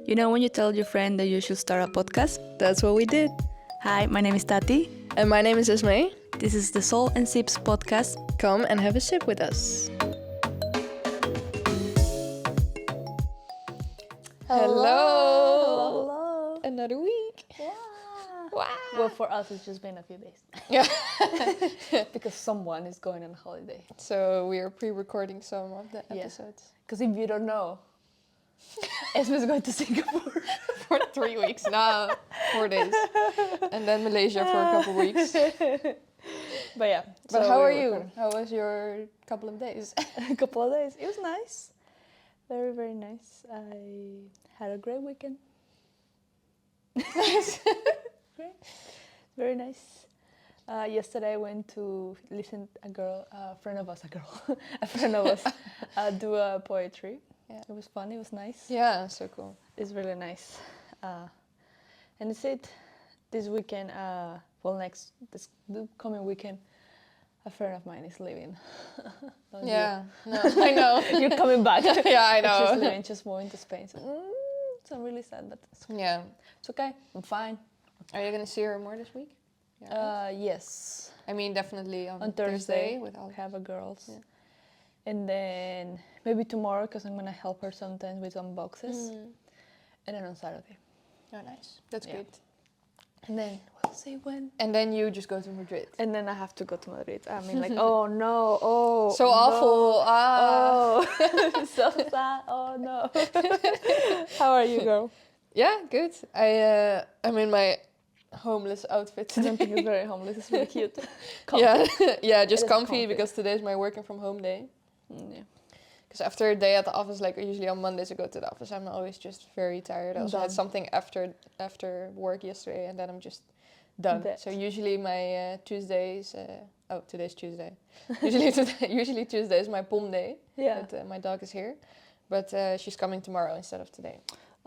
You know when you tell your friend that you should start a podcast? That's what we did. Hi, my name is Tati. And my name is Esme. This is the Soul and Sips podcast. Come and have a sip with us. Hello. Another week. Wow. Well, for us, it's just been a few days. Yeah. Because someone is going on holiday. So we are pre-recording some of the episodes. Because if you don't know, Esme is going to Singapore. For 3 weeks. No, 4 days. And then Malaysia for a couple weeks. But yeah. But how are you? How was your couple of days? A couple of days. It was nice. Very, very nice. I had a great weekend. Great. Very nice. Yesterday I went to listen a friend of us do a poetry. Yeah. It was fun. It was nice. Yeah, so cool. It's really nice. And it's it. This weekend, this coming weekend, a friend of mine is leaving. Yeah, no, I know. You're coming back. Yeah, I know. She's leaving, just moving to Spain. So, I'm really sad, but Yeah. it's okay. I'm fine. Are you gonna see her more this week? Yeah. Yes. I mean, definitely On Thursday with all. we have a girls. Yeah. And then maybe tomorrow, because I'm going to help her sometimes with some boxes. And then on Saturday. Oh, nice. That's Yeah. good. And then we'll see when. And then you just go to Madrid. And then I have to go to Madrid. I mean, like, oh no, oh. So no, awful. Oh, so sad. Oh no. How are you, girl? Yeah, good. I'm in my homeless outfit I today. don't think it's very homeless. It's really cute. Yeah, yeah, just It is comfy comfy. because today's my working from home day. Yeah. Because after a day at the office, like usually on Mondays I go to the office, I'm always just very tired. I also had Done. something after work yesterday, and then I'm just done. Dead. So usually my Tuesdays. Today's Tuesday. Usually Tuesday is my pom day. Yeah. But my dog is here, but she's coming tomorrow instead of today.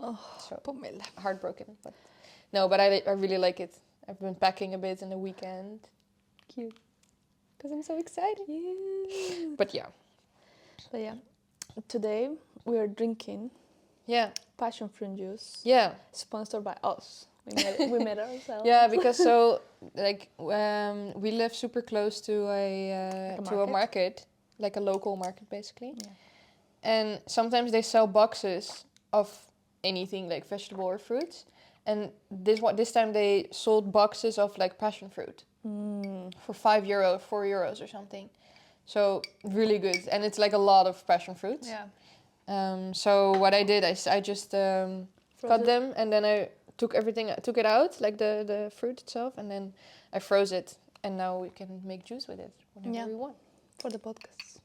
Oh, So Pomela. heartbroken, but no, but I really like it. I've been packing a bit in the weekend. Cute. Because I'm so excited. Cute. But yeah. But yeah, today we are drinking Yeah. passion fruit juice, Yeah. sponsored by us. We made it ourselves. Yeah, because so like we live super close to a market, like a local market basically. Yeah. And sometimes they sell boxes of anything like vegetable or fruits. And this time they sold boxes of like passion fruit for €5, €4 or something. So really good, and it's like a lot of passion fruit. Yeah. So what I did, I just cut them, and then I took it out, like the fruit itself, and then I froze it, and now we can make juice with it whenever we want. For the podcast.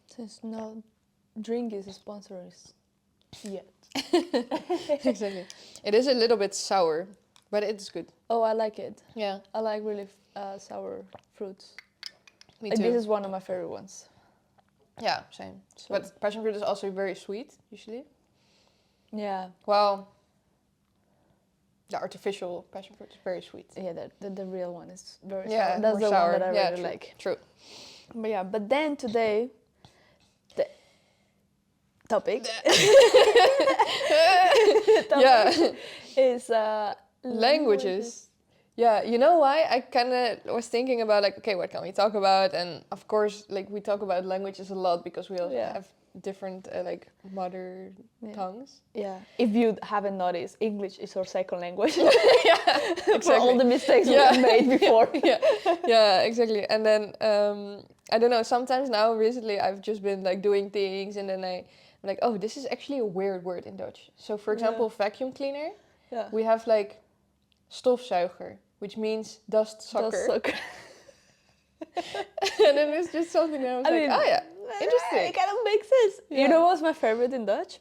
Since no drink is a sponsor yet. Exactly. It is a little bit sour, but it's good. Oh, I like it. Yeah, I like really sour fruits. me And too. this is one of my favorite ones. Yeah, same. So- But passion fruit is also very sweet, usually. Yeah. Well, the artificial passion fruit is very sweet. Yeah, the real one is very Yeah, sour. That's more the sour. one that I Yeah, really true. like. True. But yeah, but then today, the topic, Yeah. is Languages. Yeah, you know why? I kind of was thinking about like, okay, what can we talk about? And of course, like we talk about languages a lot because we all Yeah. have different like mother Yeah. tongues. Yeah. If you haven't noticed, English is our second language. Yeah, For all the mistakes we Yeah. have made before. Yeah, exactly. And then I don't know. Sometimes now, recently, I've just been like doing things, and then I'm like, oh, this is actually a weird word in Dutch. So, for example, vacuum cleaner, Yeah. we have like stofzuiger, which means dust sucker. That's so good. And then it's just something that I was I like, mean, oh yeah, interesting. It kind of makes sense. Yeah. You know what's my favorite in Dutch?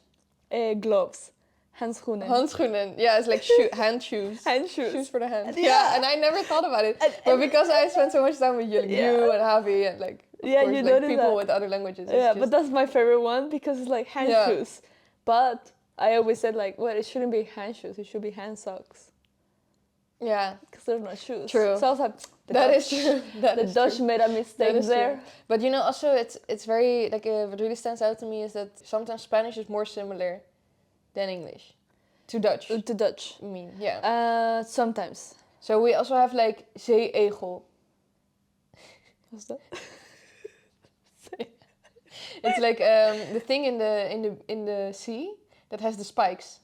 Gloves. Handschoenen. Handschoenen. Yeah, it's like hand shoes. Hand shoes. Shoes for the hand. Yeah. Yeah, and I never thought about it. But because I spent so much time with you, like you and Javi and like, of Yeah, course, you like notice people that. with other languages. It's Yeah, just, but that's my favorite one because it's like hand Yeah. shoes. But I always said like, well, it shouldn't be hand shoes. It should be hand socks. yeah, Because they're not shoes. True. So I was like, that is true. That The is Dutch true. made a mistake That is there. true. But you know, also it's very like what really stands out to me is that sometimes Spanish is more similar than English. To Dutch. To Dutch. I mean, yeah. Sometimes. So we also have like zeeegel. What's that? It's like the thing in the sea that has the spikes.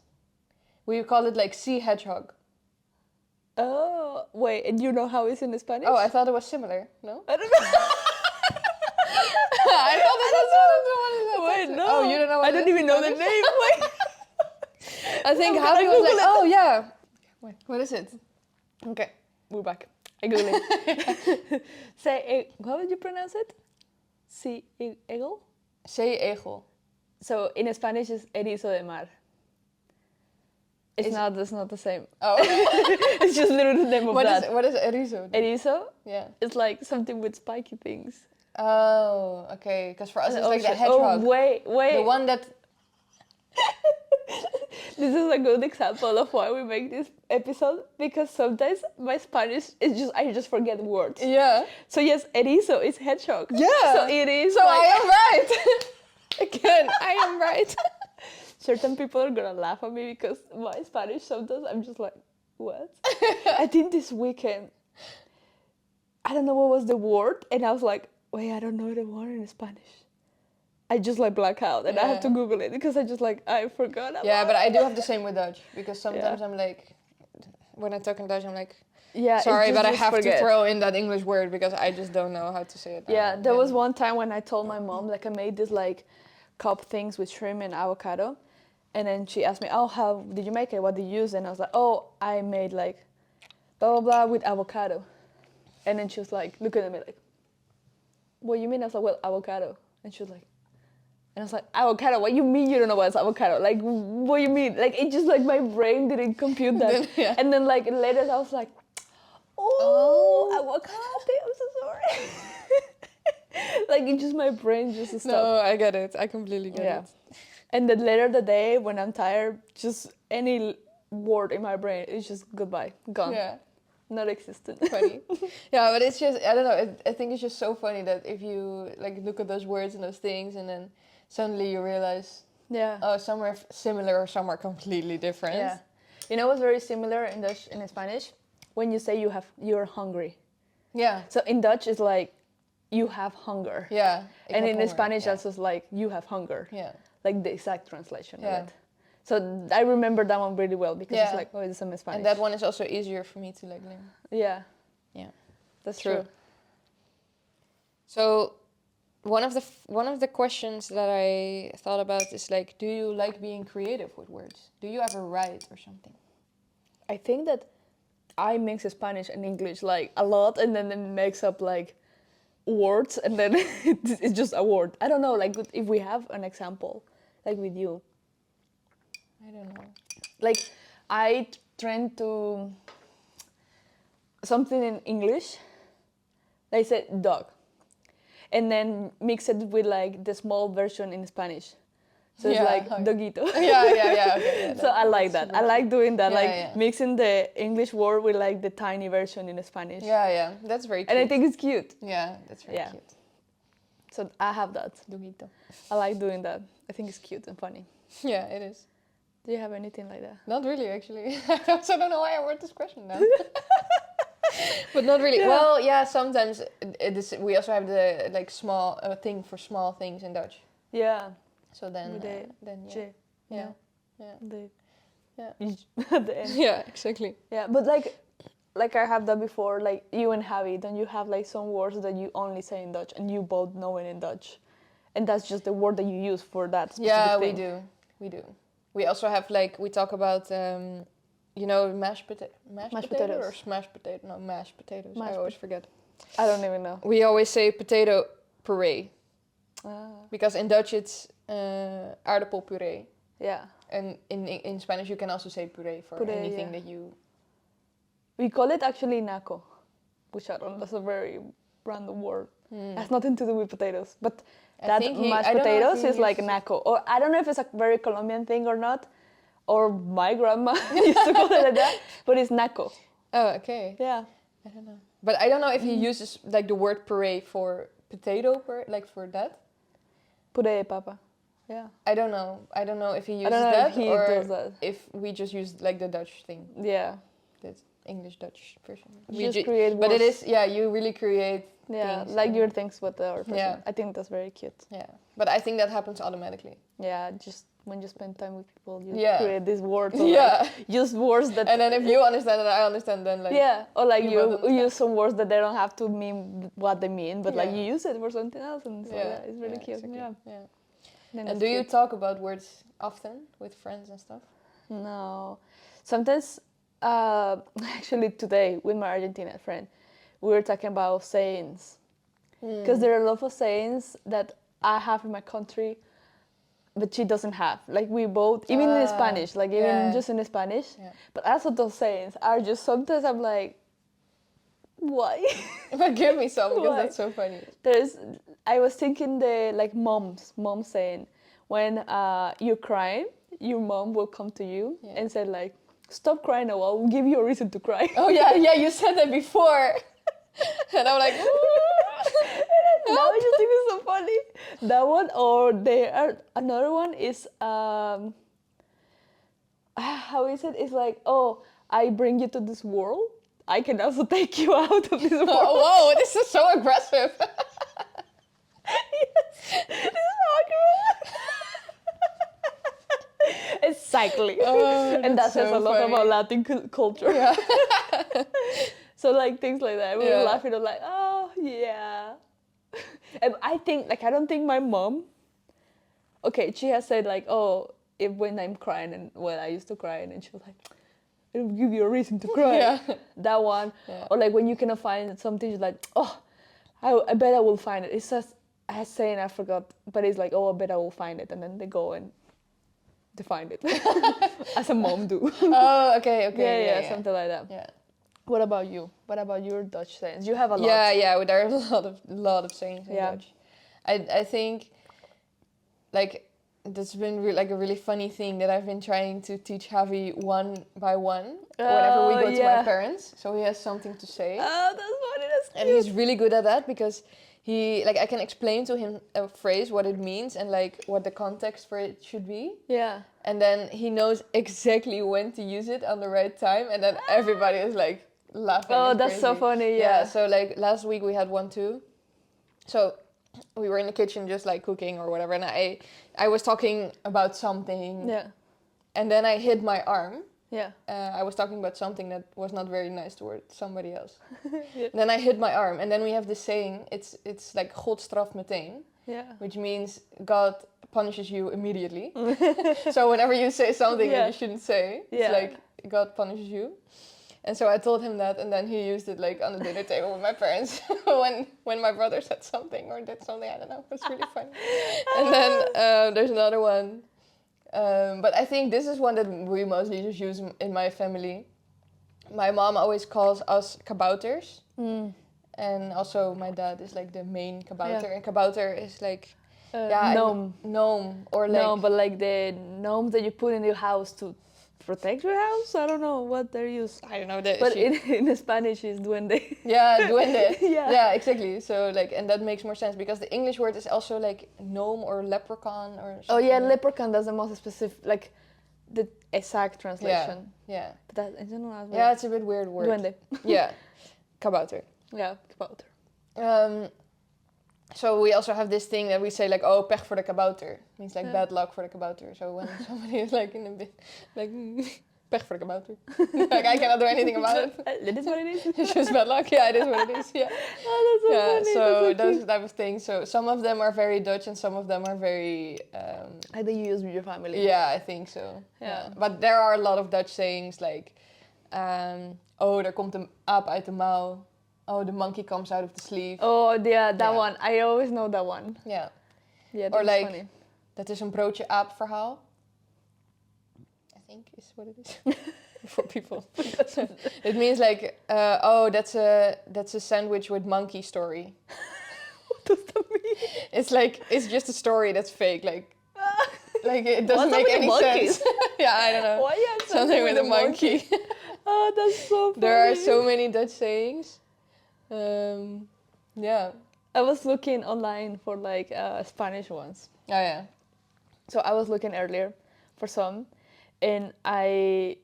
We call it like sea hedgehog. Oh, wait, and you know how it's in Spanish? Oh, I thought it was similar. No? I don't know. I thought that was what it was. Wait, no. Oh, you don't know what I it don't is even in know the Spanish? name. Wait. I think I'm Javi gonna was like, Google it. oh yeah. Wait, what is it? Okay, we're back. I Google it. Say, how would you pronounce it? Eagle? Zeeegel. So in Spanish it's erizo de mar. It's Is- not the same. Oh. It's just literally the name of that. What is erizo? then? Erizo? Yeah. It's like something with spiky things. Oh, okay. Because for us it's like the shit. hedgehog. Oh, wait. The one that... This is a good example of why we make this episode, because sometimes my Spanish is just I just forget words. Yeah. So yes, erizo is hedgehog. Yeah. So it is. So like, I am right. Again, I am right. certain people are gonna laugh at me because my Spanish sometimes I'm just like, what? I think this weekend, I don't know what was the word, and I was like, wait, I don't know the word in Spanish. I just like black out, and I have to Yeah. Google it because I just like I forgot about Yeah, but it. I do have the same with Dutch, because sometimes Yeah. I'm like, when I talk in Dutch, I'm like, Yeah, sorry, it's but I just have forget. to throw in that English word because I just don't know how to say it. Yeah, there And- was one time when I told my mom, like I made this like cup things with shrimp and avocado, and then she asked me, oh, how did you make it? What did you use? And I was like, oh, I made like blah blah blah with avocado, and then she was like looking at me like, what you mean? I was like, well, avocado, and she was like, and I was like, avocado? What you mean you don't know what's avocado? Like, what you mean? Like it just like my brain didn't compute that, Then, yeah. and then like later I was like, oh, avocado, I'm so sorry. Like it just my brain just stopped. No, I get it. I completely get Yeah. it. And then later the day when I'm tired, just any word in my brain is just goodbye, gone, Yeah, not existent. funny. Yeah, but it's just, I don't know, I think it's just so funny that if you like look at those words and those things and then suddenly you realize, Yeah. oh, some are similar or some are completely different. Yeah. You know what's very similar in Dutch in Spanish? When you say you're hungry. Yeah. So in Dutch it's like you have hunger. Yeah. Ik And heb in honger. Spanish yeah. that's just like you have hunger. Yeah. Like the exact translation Yeah. of it. So I remember that one really well because Yeah. it's like, oh, it's some Spanish. And that one is also easier for me to like learn. Yeah. Yeah. That's True. true. So one of the questions that I thought about is like, do you like being creative with words? Do you ever write or something? I think that I mix Spanish and English like a lot, and then it makes up like words, and then it's just a word. I don't know, like if we have an example, like with you, I don't know. like I tend to something in English, like I said dog, and then mix it with like the small version in Spanish. So it's Yeah, like okay. doguito. Yeah. Okay. Yeah, So I like that. I like doing that, Yeah, like yeah. mixing the English word with like the tiny version in Spanish. Yeah. That's very cute. And I think it's cute. yeah, that's very Yeah. cute. So I have that. Doguito. I like doing that. I think it's cute and funny. Yeah, it is. Do you have anything like that? Not really, actually. I also don't know why I wrote this question down. But not really. Yeah. Well, yeah, sometimes we also have the like small thing for small things in Dutch. Yeah. So then, With the then yeah. J. Yeah. The Yeah. at the end. Yeah, exactly. Yeah, but like I have that before. Like you and Javi, don't you have like some words that you only say in Dutch and you both know it in Dutch, and that's just the word that you use for that specific Yeah, thing. we do. We also have like we talk about you know mashed Mashed potato potatoes. or smashed potato. No, mashed potatoes. Mashed I always forget. I don't even know. We always say potato puree Ah. because in Dutch it's aardappelpuree. Yeah. And in Spanish you can also say puree for Puree, anything yeah. that you... We call it actually naco, which I don't. That's a very random word. Has nothing to do with potatoes, but I that think mashed I don't know if potatoes he is like uses it. naco, or I don't know if it's a very Colombian thing or not, or my grandma used to call it like that, but it's naco. Oh, okay. Yeah. I don't know. But I don't know if he uses like the word puree for potato, like for that. Puree de papa. Yeah. I don't know. I don't know if he I uses don't know that if he or does that. if we just use like the Dutch thing, Yeah. the English Dutch version. You just create words. but it is, yeah, you really create Yeah, things. like and- your things with the other person. Yeah. I think that's very cute. Yeah, but I think that happens automatically. Yeah, just when you spend time with people, you Yeah. create these words. Or Yeah. like, use words that. And then if you understand it, I understand. Then like yeah, or like you you both understand. use some words that they don't have to mean what they mean, but like Yeah. you use it for something else, and so yeah, it's really cute. exactly. Yeah. Yeah. I think And that's do you cute. talk about words often with friends and stuff? No, sometimes. Actually, today with my Argentinian friend, we were talking about sayings because there are a lot of sayings that I have in my country, but she doesn't have. Like we both, even in Spanish, like even yeah. just in Spanish. Yeah. But also those sayings are just sometimes I'm like, why? But give me some because Why? that's so funny. I was thinking the like mom saying when you're crying, your mom will come to you Yeah. and say like, stop crying now, I'll give you a reason to cry. Oh yeah, you said that before, and I'm like, Now I just think it's so funny. That one, or there are another one is how is it? It's like, oh, I bring you to this world. I can also take you out of this world. whoa, this is so aggressive. Yes, this is how I grew up. Exactly. Oh, And that that's says so a lot funny. about Latin culture. Yeah. So like things like that. We Yeah. were laughing. I'm like, oh yeah. And I think like I don't think my mom. Okay, she has said like, oh, if when I'm crying and when I used to cry and she was like, it'll give you a reason to cry. Yeah. That one. Yeah. Or like when you cannot find something, she's like, oh, I bet I will find it. It's just I was saying I forgot, but it's like, oh, I bet I will find it, and then they go and they find it, as a mom do. Oh, okay. Yeah, something like that. Yeah. What about you? What about your Dutch sayings? You have a lot. Yeah. There are a lot of sayings in Yeah. Dutch. I think, like, that's been like a really funny thing that I've been trying to teach Javi one by one whenever we go to my parents. So he has something to say. Oh, that's funny. That's cute. And he's really good at that because he, like, I can explain to him a phrase, what it means, and like what the context for it should be. Yeah. And then he knows exactly when to use it on the right time, and then everybody is like laughing. Oh, It's that's so crazy. funny. Yeah. So like last week we had one too. So we were in the kitchen just like cooking or whatever, and I was talking about something, Yeah. and then I hit my arm. Yeah. I was talking about something that was not very nice towards somebody else. Yeah. Then I hit my arm, and then we have this saying. It's like God straft meteen, Yeah. which means God punishes you immediately. So whenever you say something that Yeah. you shouldn't say, it's Yeah. like God punishes you. And so I told him that, and then he used it like on the dinner table with my parents when my brother said something or did something. I don't know. It was really funny. And then there's another one. But I think this is one that we mostly just use in my family. My mom always calls us kabouters. And also my dad is like the main kabouter. Yeah. And kabouter is like... Gnome. Or like... No, but like the gnomes that you put in your house to protect your house. I don't know what they're used. I don't know. But in Spanish is duende. Yeah, duende. Yeah. Yeah, exactly. So like, and that makes more sense because the English word is also like gnome or leprechaun or something. Oh yeah, leprechaun. That's the most specific, like the exact translation. Yeah. But that I don't know. As well. Yeah, it's a bit weird word. Duende. Yeah. Kabouter. Yeah, kabouter. So we also have this thing that we say like, oh, pech voor de kabouter. Means like Yeah. bad luck for the kabouter. So when somebody is like in a bit, like, pech voor de kabouter. Like I cannot do anything about it. It is what it is. It's just bad luck. Yeah, it is what it is. Yeah. Oh, that's so Yeah, funny. so That's those cute. type of things. So some of them are very Dutch and some of them are very... I think you use with your family. yeah, I think so. Yeah. But there are a lot of Dutch sayings like... oh, er komt een aap uit de mouw. Oh, the monkey comes out of the sleeve. Oh yeah, that Yeah. one. I always know that one. Yeah. Yeah, Or that's like, funny. dat is een broodje aap verhaal. I think is what it is. For people. It means like, oh, that's a sandwich with monkey story. What does that mean? It's like, it's just a story that's fake. Like it doesn't What's up make with any monkeys? sense. Yeah, I don't know. Why you have Something with a monkey. Oh, that's so funny. There are so many Dutch sayings. Yeah. I was looking online for like Spanish ones. Oh yeah. So I was looking earlier for some, and I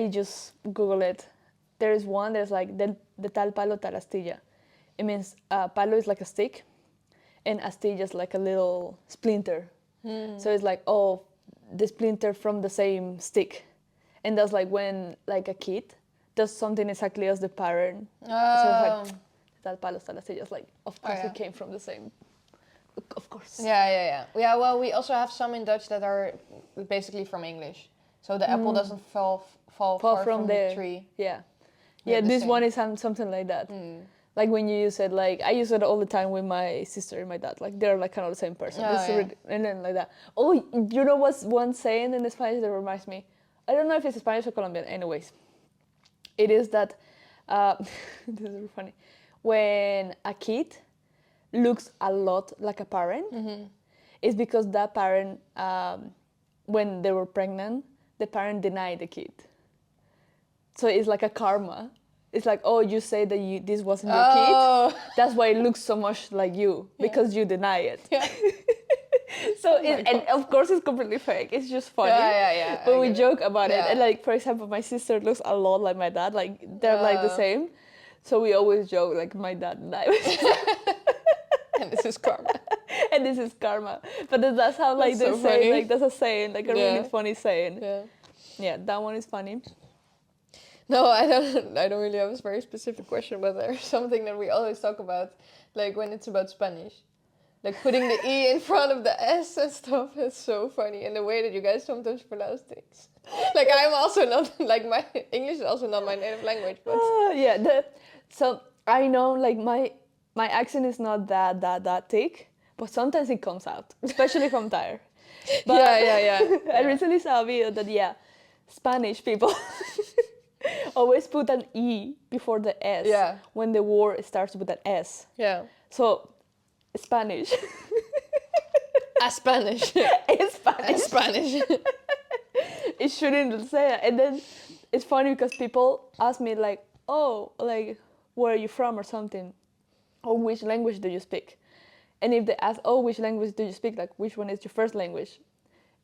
just Google it. There is one that's like de tal palo tal astilla. It means palo is like a stick, and astilla is like a little splinter. So it's like, oh, the splinter from the same stick, and that's like when like a kid does something exactly as the parent. So it's like tal palo tal astilla. It's like, of course it came from the same. Of course. Yeah. Well, we also have some in Dutch that are basically from English. So the apple doesn't fall far from the tree. Yeah. They're Yeah, the this same. one is something like that. Like when you use it, like I use it all the time with my sister and my dad. Like they're like kind of the same person. Oh, It's yeah. really, and then like that. Oh, you know what's one saying in Spanish that reminds me? I don't know if it's Spanish or Colombian. Anyways, it is that this is really funny. When a kid looks a lot like a parent, it's because that parent, when they were pregnant, the parent denied the kid. So it's like a karma. It's like, oh, you say that this wasn't your kid. That's why it looks so much like you, because you deny it. Yeah. So and of course it's completely fake. It's just funny. Yeah. But I we get it. joke about it. Yeah. And like, for example, my sister looks a lot like my dad. Like they're like the same. So we always joke like my dad and I. And this is karma. And this is karma. But that's how like That's they so say, funny. like that's a saying, like a really funny saying. Yeah. Yeah, that one is funny. No, I don't really have a very specific question, but there's something that we always talk about, like when it's about Spanish. Like putting the E in front of the S and stuff. It's so funny. And the way that you guys sometimes pronounce things. Like I'm also not, like my English is also not my native language, but... Yeah, so I know like my accent is not that thick, but sometimes it comes out, especially if I'm tired. But Yeah. I recently saw a video that Spanish people always put an E before the S when the word starts with an S. Yeah. So Spanish. A Spanish. It's Spanish. A Spanish. It shouldn't say that. And then it's funny because people ask me like, oh, like, where are you from or something? Or which language do you speak? And if they ask, oh, which language do you speak? Like, which one is your first language?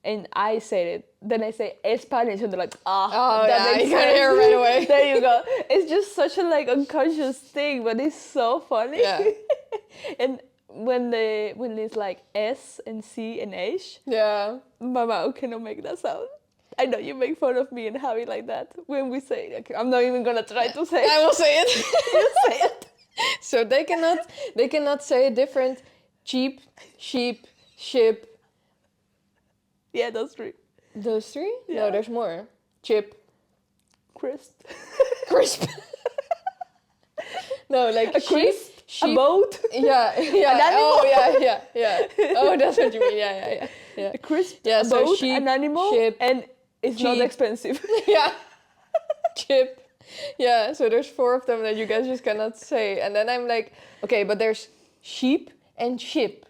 And I say it, then I say Spanish, and they're like, that makes you can hear sense. right away. There you go. It's just such a like unconscious thing, but it's so funny. Yeah. And when it's like S and C and H, Yeah. my mouth cannot make that sound. I know you make fun of me and Javi like that when we say it. Okay, I'm not even gonna try to say it. I will say it. You say it. So they cannot say a different cheap, sheep, ship. Yeah, that's true. Those three? Yeah. No, there's more. Chip. Crisp. Crisp. No, like A sheep. crisp. A Sheep. boat. Yeah. An animal. Oh, yeah. Oh, that's what you mean. Yeah. A crisp. Yeah, a so boat. sheep, an animal. ship, and it's not cheap. expensive. Yeah. Chip. Yeah, so there's 4 of them that you guys just cannot say. And then I'm like, okay, but there's sheep and ship.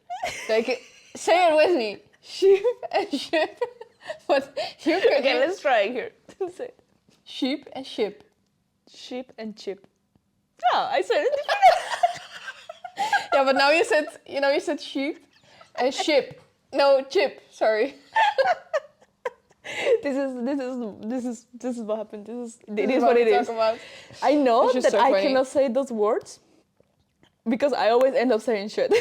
Like, say it with me. Sheep and ship. But you can Okay, let's try it here. Say it. sheep and ship. Sheep and chip. Oh, I said it. Yeah, but now you said sheep and ship. No, chip. Sorry. This is what happened. It This is what we it is. talk about. I know It's just that so I funny. cannot say those words because I always end up saying shit.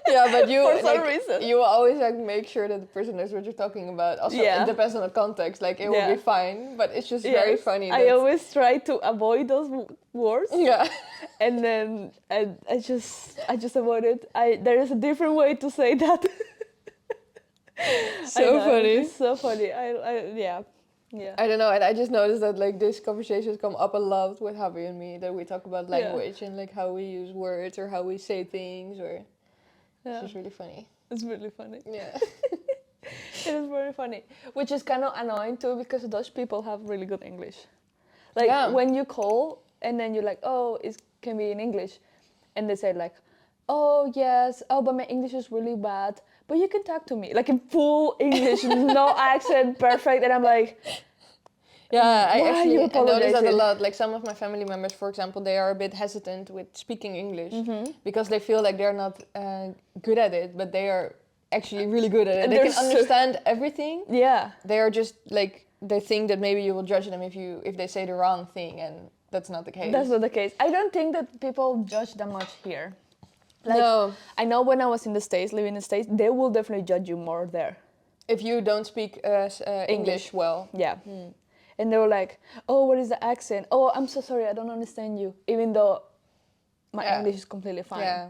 Yeah, but you For some like, reason. you always like make sure that the person knows what you're talking about. Also, Yeah. it depends on the context. Like it will Yeah. be fine, but it's just very Yes, funny. I that- always try to avoid those words, Yeah. and then I just avoid it. There is a different way to say that. So I know, funny. It's so funny. Yeah. I don't know, and I just noticed that like these conversations come up a lot with Javi and me, that we talk about language and like how we use words or how we say things, or it's just really funny. It's really funny. Yeah. It is very funny, which is kind of annoying too because Dutch people have really good English. Like when you call and then you're like, oh, it can be in English, and they say like, oh yes, oh but my English is really bad, but you can talk to me like in full English, no accent, perfect, and I'm like, Yeah, I why are actually you I notice that a apologizing? lot. Like some of my family members, for example, they are a bit hesitant with speaking English because they feel like they're not good at it, but they are actually really good at it. And They they're can understand everything. Yeah. They are just like, they think that maybe you will judge them if they say the wrong thing, and that's not the case. That's not the case. I don't think that people judge that much here. Like, no. I know when I was in the States, living in the States, they will definitely judge you more there. If you don't speak English well. Yeah. And they were like, oh, what is the accent? Oh, I'm so sorry, I don't understand you. Even though my English is completely fine. Yeah.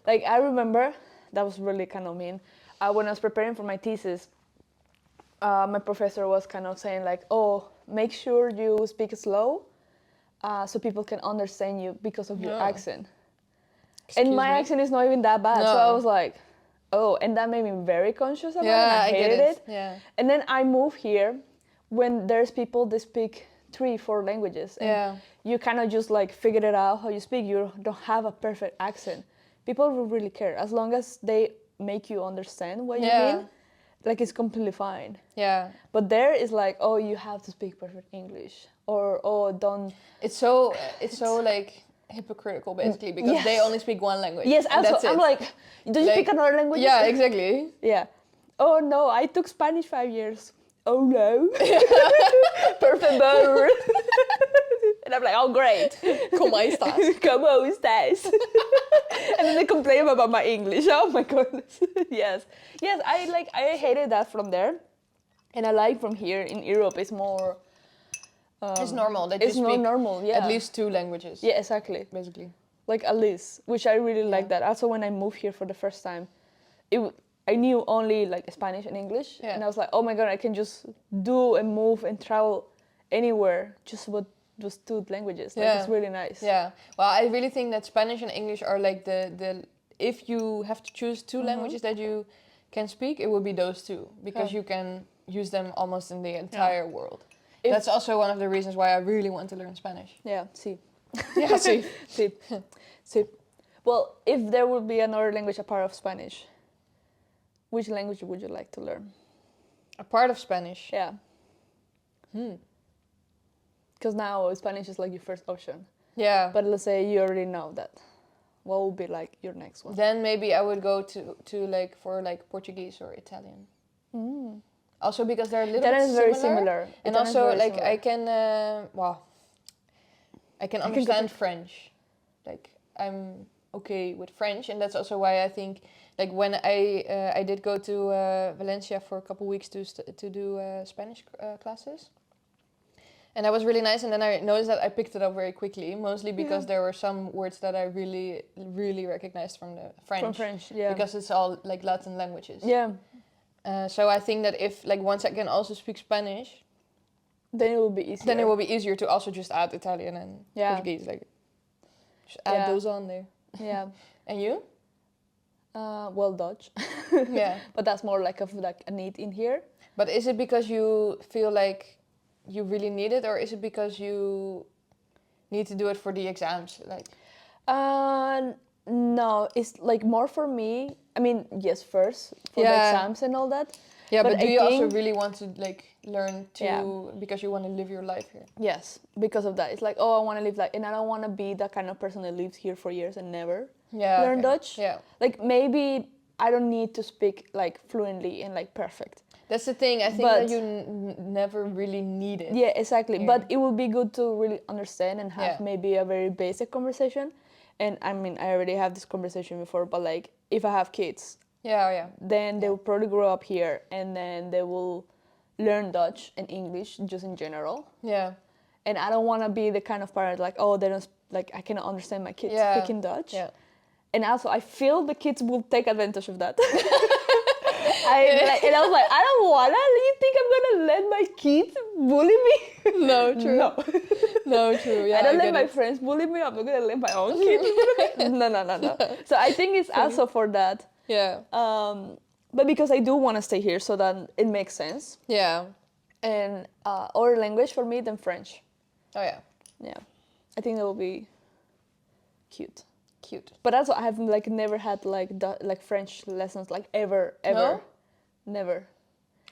Like, I remember, that was really kind of mean. When I was preparing for my thesis, my professor was kind of saying like, oh, make sure you speak slow so people can understand you because of your accent. And my accent is not even that bad. So I was like, oh, and that made me very conscious about it. And I hated it. Yeah. And then I moved here when there's people that speak 3-4 languages. And you kind of just like figured it out how you speak. You don't have a perfect accent. People will really care. As long as they make you understand what you mean, like it's completely fine. Yeah. But there is like, oh, you have to speak perfect English. Or, oh, don't... It's so like... hypocritical basically because they only speak one language. Yes, and also, that's it. I'm like, do you Like, speak another language? Yeah, exactly. Yeah. Oh no, I took Spanish 5 years. Oh no. Por favor. And I'm like, oh great. ¿Cómo estás? ¿Cómo estás? And then they complain about my English. Oh my goodness. Yes. Yes, I hated that from there. And I like from here in Europe it's more it's normal that it's you not speak normal, yeah. at least 2 languages. Yeah, exactly. Basically. Like at least, which I really like that. Also, when I moved here for the first time, I knew only like Spanish and English, and I was like, oh my god, I can just do and move and travel anywhere just with those 2 languages. Like it's really nice. Yeah. Well, I really think that Spanish and English are like the if you have to choose 2 languages that you can speak, it would be those 2 because you can use them almost in the entire world. That's also one of the reasons why I really want to learn Spanish. Yeah, sí. Yeah, sí. Sí. Sí. Well, if there would be another language apart of Spanish, which language would you like to learn? A part of Spanish? Yeah. Because now Spanish is like your first option. Yeah. But let's say you already know that. What would be like your next one? Then maybe I would go to like for like Portuguese or Italian. Also because they're a little bit very similar. And Italian is also very like similar. I can understand French. Like I'm okay with French, and that's also why I think like when I did go to Valencia for a couple weeks to do Spanish classes. And that was really nice, and then I noticed that I picked it up very quickly, mostly because there were some words that I really, really recognized from the French. From French, yeah. Because it's all like Latin languages. Yeah. So I think that if like once I can also speak Spanish, then it will be easier. then it will be easier to also just add Italian and Portuguese, like just add those on there. Yeah. And you? Well, Dutch. Yeah. But that's more like a need in here. But is it because you feel like you really need it, or is it because you need to do it for the exams? Like, no, it's like more for me. I mean, yes, first for the exams and all that. Yeah, but do you also think, really want to like learn to because you want to live your life here? Yes, because of that. It's like, oh, I want to live like, and I don't want to be that kind of person that lives here for years and never learn Dutch. Yeah, like maybe I don't need to speak like fluently and like perfect. That's the thing. I think that you never really need it. Yeah, exactly. But it would be good to really understand and have maybe a very basic conversation. And I mean, I already have this conversation before, but like if I have kids, then they will probably grow up here and then they will learn Dutch and English just in general. Yeah. And I don't want to be the kind of parent like, oh, they don't like I cannot understand my kids speaking Dutch. Yeah. And also, I feel the kids will take advantage of that. And I was like, I don't wanna. You think I'm gonna let my kids bully me? No, true. No, true. Yeah, I don't let my friends bully me. I'm not gonna let my own kids bully me. No. So I think it's also for that. Yeah. But because I do want to stay here, so that it makes sense. Yeah. And other language for me than French. Oh yeah. Yeah, I think that will be cute. But also, I have like never had like French lessons like ever. No? Never.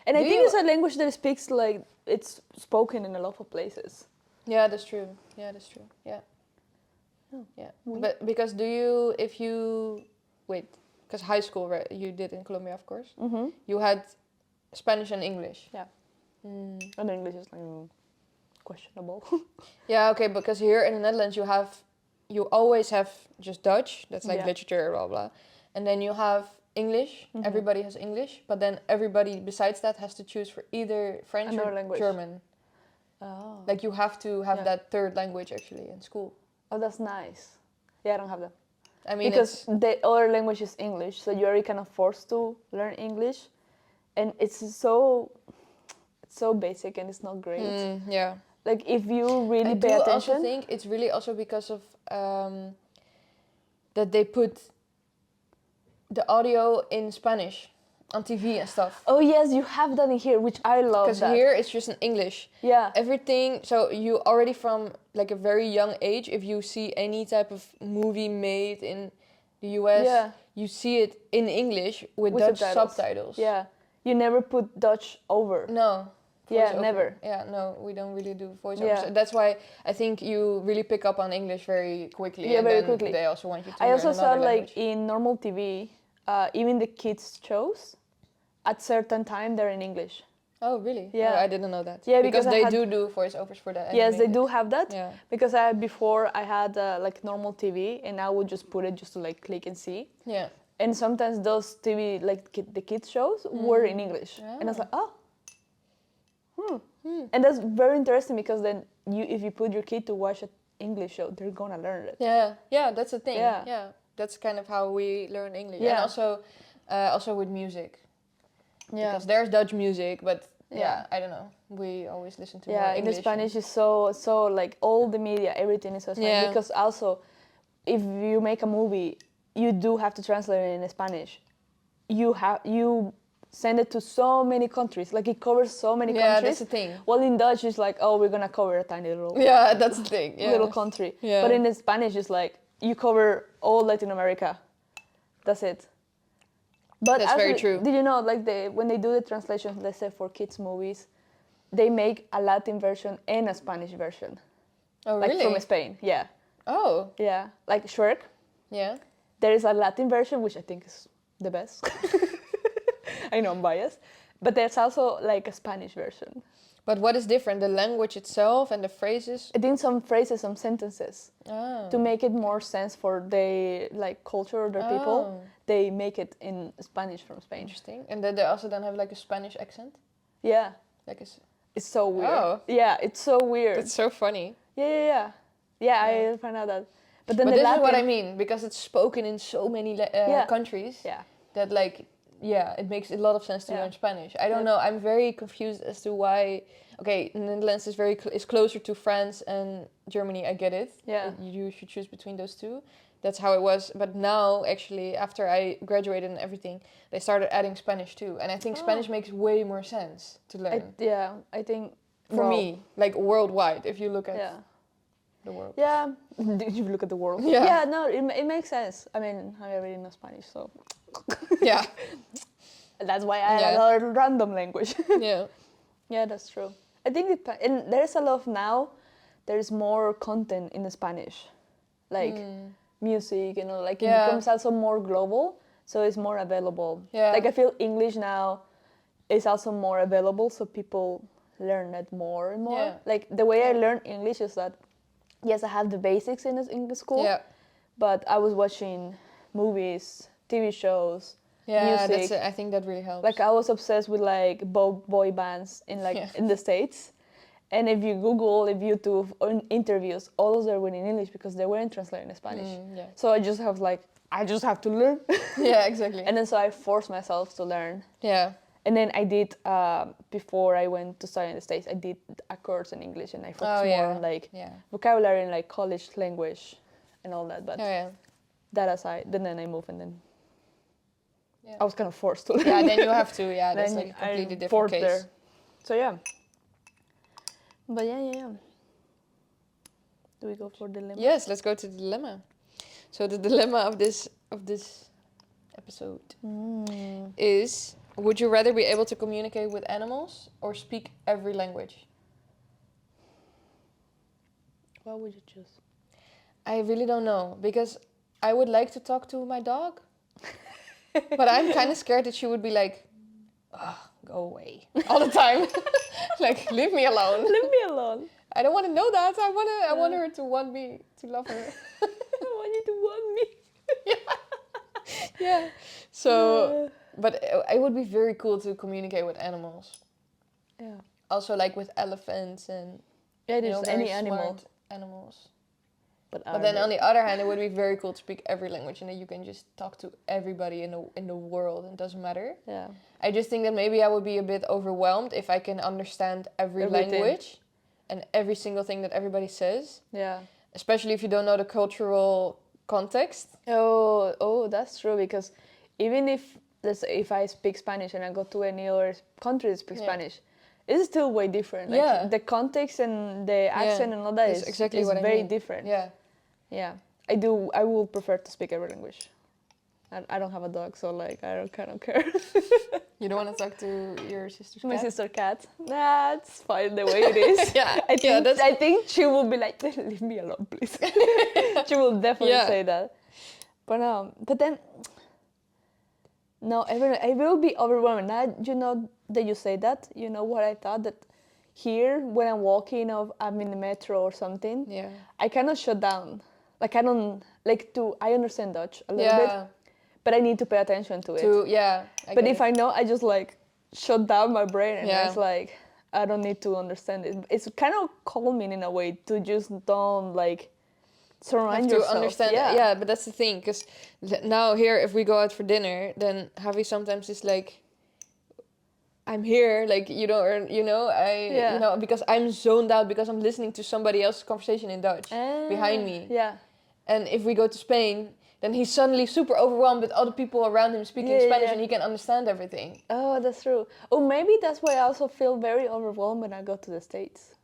And I think it's a language that speaks like it's spoken in a lot of places. Yeah, that's true. Yeah. Oh. Yeah. But because wait, because high school, right, you did in Colombia, of course. Mm-hmm. You had Spanish and English. Yeah. Mm. And English is like questionable. Yeah, okay, because here in the Netherlands you always have just Dutch, that's like Yeah. literature, blah blah, and then you have English. Mhm. Everybody has English, but then everybody besides that has to choose for either French Another or language. German. Oh. Like you have to have Yeah. that third language actually in school. Oh, that's nice. Yeah, I don't have that. I mean, Because the other language is English, so you're already kind of forced to learn English, and it's so basic and it's not great. yeah. Like if you really I pay do also attention. think it's really also because of that they put the audio in Spanish on TV and stuff. Oh yes, you have that in here, which I love. Because That. here it's just in English. Yeah. Everything, so you already from like a very young age, if you see any type of movie made in the US, Yeah. you see it in English with Dutch subtitles. Yeah. You never put Dutch over. No. Yeah, voiceover. never. Yeah, no, we don't really do voiceovers. Yeah. So that's why I think you really pick up on English very quickly. Yeah, and very then quickly. They also want you to I learn also saw another like language. in normal TV, even the kids shows, at certain time they're in English. Oh, really? Yeah. Oh, I didn't know that. Yeah, because because I they had- do voiceovers for that. Yes, they animated. do have that. Yeah. Because before I had like normal TV, and I would just put it just to like click and see. Yeah. And sometimes those TV like the kids shows were in English, and I was like, oh, and that's very interesting because then if you put your kid to watch an English show, they're gonna learn it. Yeah, yeah, that's the thing. Yeah. Yeah, that's kind of how we learn English. Yeah. And also with music. Yeah. Because there's Dutch music, but Yeah. yeah, I don't know. We always listen to more Yeah, in the English. Spanish is so like all the media, everything is so Spanish. Yeah. Because also, if you make a movie, you do have to translate it in Spanish. You send it to so many countries, like it covers so many Yeah, countries. that's the thing. Well, in Dutch, it's like, oh, we're gonna cover a tiny little Yeah, that's the thing. Yeah. little country. Yeah. But in the Spanish, it's like you cover all Latin America. That's it. But That's very actually, true. did you know, like when they do the translations, let's say for kids movies, they make a Latin version and a Spanish version, Oh, like really? from Spain. Yeah, Oh, yeah. Like Shrek, yeah. there is a Latin version which I think is the best. I know I'm biased, but there's also like a Spanish version. But what is different? The language itself and the phrases? I think some phrases, some sentences, Oh. to make it more sense for their like culture or their people, Oh. they make it in Spanish from Spain. Interesting. And then they also don't have like a Spanish accent? Yeah, Like it's so weird. Oh. Yeah, it's so weird. It's so funny. Yeah. I found out that. But then But the this Latin, is what I mean, because it's spoken in so many Yeah. countries Yeah. that like, yeah, it makes a lot of sense to Yeah. learn Spanish. I don't know, I'm very confused as to why, okay, Netherlands is is closer to France and Germany, I get it. Yeah. You should choose between those two. That's how it was. But now, actually, after I graduated and everything, they started adding Spanish too. And I think Spanish makes way more sense to learn. I think For me, like worldwide, if you look at Yeah. the world. Yeah. Did you look at the world? Yeah. Yeah. No, it makes sense. I mean, I already know Spanish, so Yeah, that's why I Yeah. had another random language. yeah. Yeah, that's true. I think and there's a lot of now. There's more content in the Spanish, like music and all. Like it Yeah. becomes also more global, so it's more available. Yeah. Like I feel English now is also more available, so people learn it more and more. Yeah. Like the way I learned English is that yes, I had the basics in the school, Yeah. but I was watching movies, TV shows, Yeah, music. I think that really helps. Like I was obsessed with like boy bands in Yeah. in the States, and if you Google, if YouTube on interviews, all those were in English because they weren't translated in Spanish. Yeah. So I just have to learn, Yeah, exactly. and then so I forced myself to learn. yeah. And then I did before I went to study in the States, I did a course in English, and I focused more on like Yeah. vocabulary and like college language and all that. But Oh, yeah. that aside, then I moved, and then Yeah. I was kind of forced to learn. Yeah, then you have to. Yeah, that's Then like a completely I'm different forced case. there. So yeah. But yeah. Do we go for dilemma? Yes, let's go to the dilemma. So the dilemma of this episode is: would you rather be able to communicate with animals or speak every language? What would you choose? I really don't know, because I would like to talk to my dog, But I'm kind of scared that she would be like, oh, go away all the time. Like, leave me alone. Leave me alone. I don't want to know that. I want Yeah. her to want me, to love her. I want you to want me. Yeah. So, but it would be very cool to communicate with animals. Yeah. Also, like with elephants and Yeah, you know, just very any animal. smart animals. But But then on the other hand, it would be very cool to speak every language and that you can just talk to everybody in the world. And it doesn't matter. Yeah. I just think that maybe I would be a bit overwhelmed if I can understand every Everything. language and every single thing that everybody says. Yeah. Especially if you don't know the cultural context. Oh, that's true. Because even if if I speak Spanish and I go to any other country that speaks Yeah. Spanish, it's still way different. Like Yeah. the context and the accent and all that That's is exactly is what I very mean. different. Yeah. Yeah. I will prefer to speak every language. I don't have a dog, so like I kind of care. You don't want to talk to your sister's My cat? sister cat. That's fine the way it is. Yeah. I think she will be like, leave me alone, please. She will definitely say that. But then, no, I will be overwhelmed. Now, you know that you say that. You know what I thought that here when I'm walking or I'm in the metro or something, Yeah. I cannot shut down. Like I don't I understand Dutch a little bit, but I need to pay attention to it. But if I know, I just like shut down my brain and it's like I don't need to understand it. It's kind of calming in a way to just don't like surround have to yourself. understand. Yeah, but that's the thing, because now here, if we go out for dinner, then Javi sometimes is like, I'm here, like you don't, you know, you know, because I'm zoned out because I'm listening to somebody else's conversation in Dutch behind me. Yeah. And if we go to Spain, then he's suddenly super overwhelmed with other people around him speaking Spanish, and he can understand everything. Oh, that's true. Oh, maybe that's why I also feel very overwhelmed when I go to the States.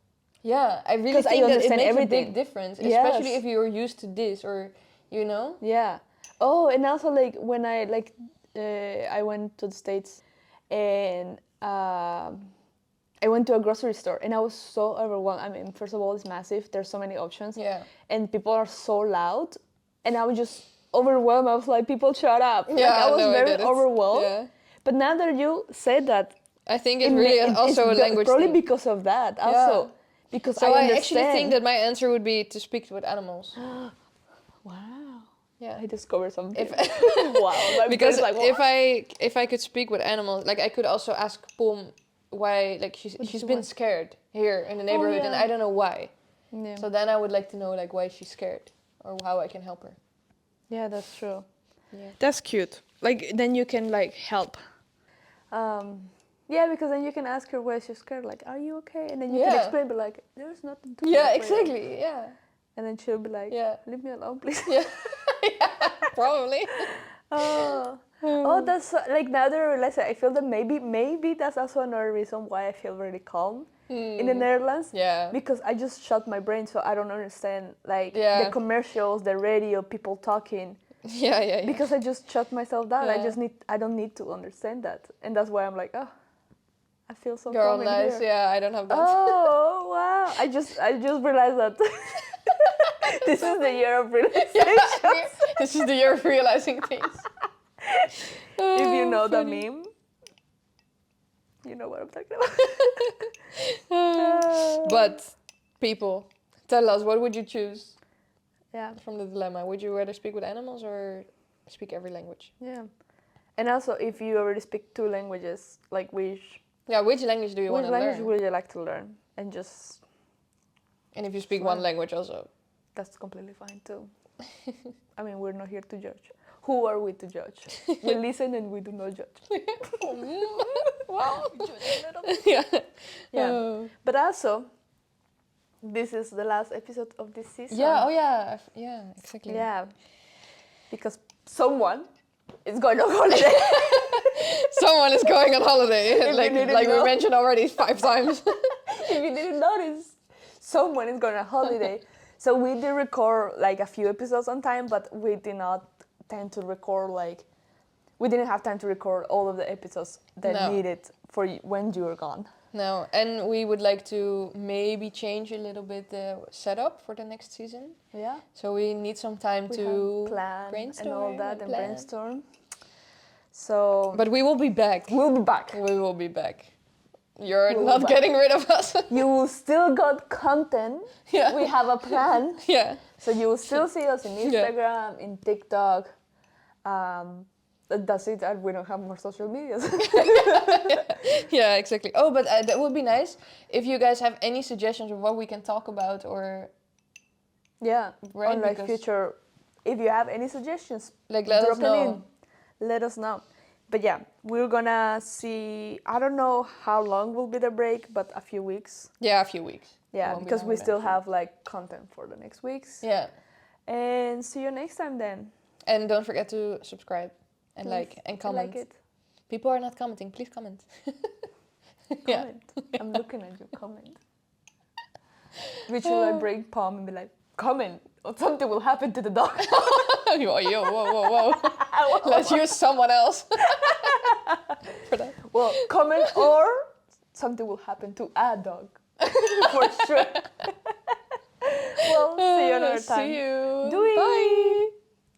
Yeah, I really think that it makes a big difference, especially if you're used to this, or you know. Yeah. Oh, and also like when I I went to the States, and I went to a grocery store, and I was so overwhelmed. I mean, first of all, it's massive. There's so many options. Yeah. And people are so loud, and I was just overwhelmed. I was like, people, shut up. Yeah, like, I was very I overwhelmed. Yeah. But now that you said that, I think it's really also a language probably thing. because of that. Also, because so I actually think that my answer would be to speak with animals. Wow. Yeah. I discovered something. Wow. Because like, if I could speak with animals, like I could also ask Pom why, like she's been scared here in the neighborhood, and I don't know why. Yeah. So then I would like to know like why she's scared or how I can help her. Yeah, that's true. Yeah. That's cute. Like then you can like help. Yeah, because then you can ask her why she's scared. Like, are you okay? And then you can explain, but like, there's nothing to. Yeah, exactly. Yeah. And then she'll be like, leave me alone, please. Yeah. Probably. Oh, that's like now that I realize it, I feel that maybe that's also another reason why I feel really calm in the Netherlands. Yeah. Because I just shut my brain, so I don't understand like the commercials, the radio, people talking. Yeah. Because I just shut myself down. I don't need to understand that, and that's why I'm like, oh, I feel so Girl, calm in nice. here. Yeah, I don't have that. Oh wow! I just realized that this is the year of realization. Yeah, this is the year of realizing things. If you know the meme, you know what I'm talking about. But people, tell us, what would you choose? Yeah. From the dilemma, would you rather speak with animals or speak every language? Yeah. And also, if you already speak 2 languages, like which language do you want to learn? Which language would you like to learn? And just. And if you speak one language also. That's completely fine too. I mean, we're not here to judge. Who are we to judge? We listen and we do not judge. Wow. Yeah. But also, this is the last episode of this season. Yeah. Oh yeah. Yeah. Exactly. Yeah. Because someone is going on holiday. Someone is going on holiday. like we mentioned already 5 times. If you didn't notice, someone is going on holiday. So we did record like a few episodes on time, but we did not tend to record we didn't have time to record all of the episodes that needed for when you were gone. No, and we would like to maybe change a little bit the setup for the next season. Yeah. So we need some time to plan brainstorm and all that and brainstorm. So But we will be back. we'll be back. We will be back. You're We'll be not back. getting rid of us. You will still got content. Yeah. We have a plan. Yeah. So you will still see us in Instagram, in TikTok. That's it. We don't have more social medias. Yeah, exactly. Oh, but that would be nice if you guys have any suggestions of what we can talk about or Yeah, Right, on like because- future. If you have any suggestions, like let us drop them know. in. Let us know. But yeah, we're gonna see. I don't know how long will be the break, but a few weeks. Yeah, a few weeks. It Yeah, won't be because longer we than still a few have like content for the next weeks. Yeah. And see you next time then. And don't forget to subscribe and Please, like and I comment. like it. People are not commenting. Please comment. Yeah. Comment. I'm looking at your comment. We should like break palm and be like, comment, or something will happen to the dog. Yo, whoa. Let's use someone else for that. Well, comment or something will happen to a dog. For sure. Well, see you another time. See you. Doei! Bye.